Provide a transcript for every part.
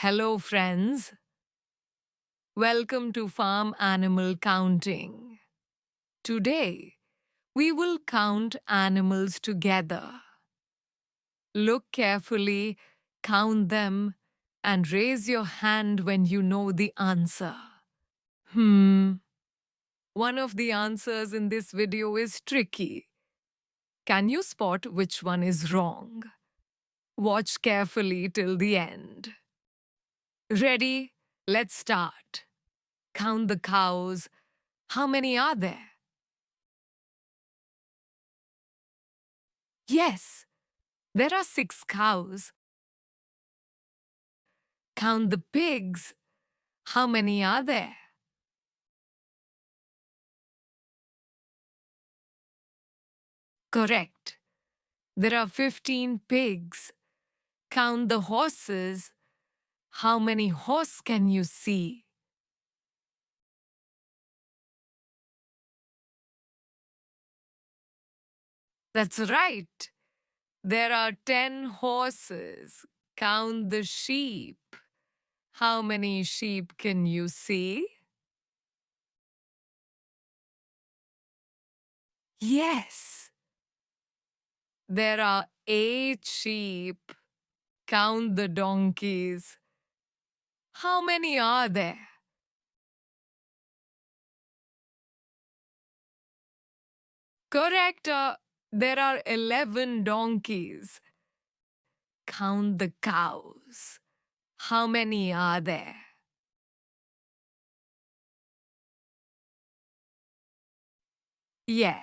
Hello, friends. Welcome to Farm Animal Counting. Today, we will count animals together. Look carefully, count them, and raise your hand when you know the answer. One of the answers in this video is tricky. Can you spot which one is wrong? Watch carefully till the end. Ready? Let's start. Count the cows. How many are there? Yes, there are 6 cows. Count the pigs. How many are there? Correct. There are 15 pigs. Count the horses. How many horse can you see? That's right. There are 10 horses. Count the sheep. How many sheep can you see? Yes. There are 8 sheep. Count the donkeys. How many are there? Correct. There are 11 donkeys. Count the cows. How many are there? Yeah,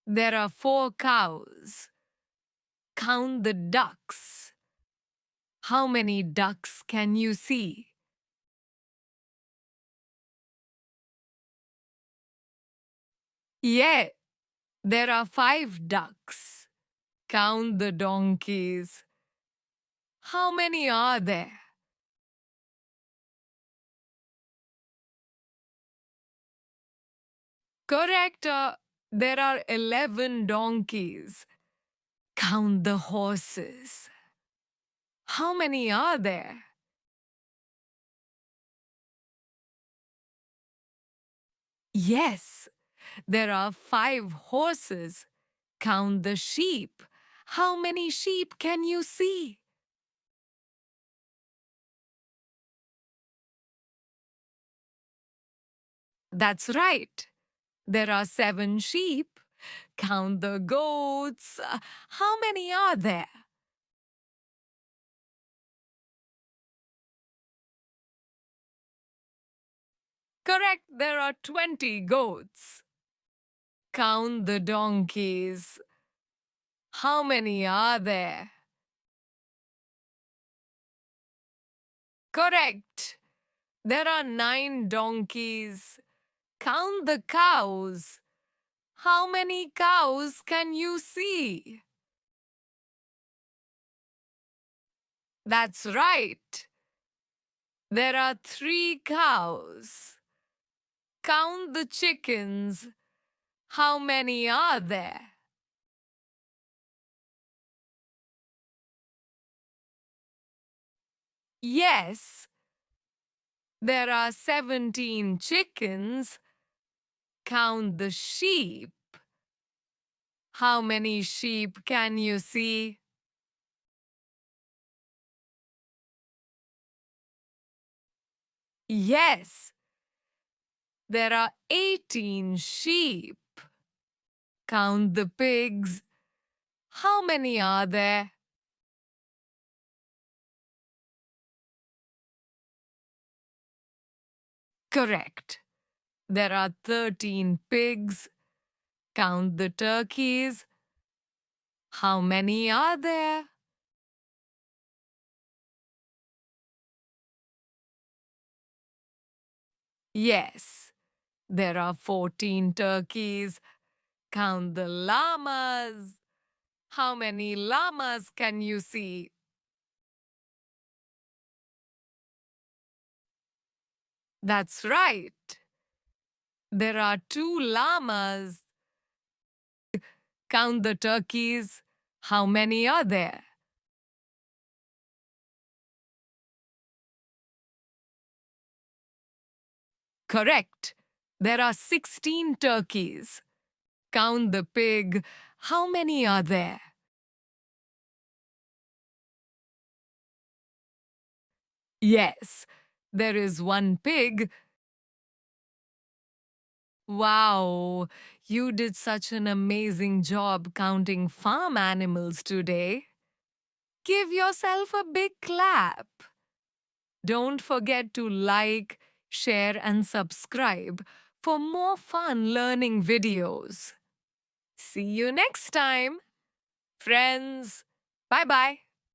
there are 4 cows. Count the ducks. How many ducks can you see? Yeah, there are 5 ducks. Count the donkeys. How many are there? Correct. There are 11 donkeys. Count the horses. How many are there? Yes, there are 5 horses. Count the sheep. How many sheep can you see? That's right. There are 7 sheep. Count the goats. How many are there? Correct, there are 20 goats. Count the donkeys. How many are there? Correct. There are 9 donkeys. Count the cows. How many cows can you see? That's right. There are 3 cows. Count the chickens. How many are there? Yes, there are 17 chickens. Count the sheep. How many sheep can you see? Yes, there are 18 sheep. Count the pigs. How many are there? Correct. There are 13 pigs. Count the turkeys. How many are there? Yes, there are 14 turkeys. Count the llamas. How many llamas can you see? That's right. There are 2 llamas. Count the turkeys. How many are there? Correct. There are 16 turkeys. Count the pig. How many are there? Yes, there is one pig. Wow, you did such an amazing job counting farm animals today. Give yourself a big clap. Don't forget to like, share, and subscribe for more fun learning videos. See you next time, friends. Bye bye.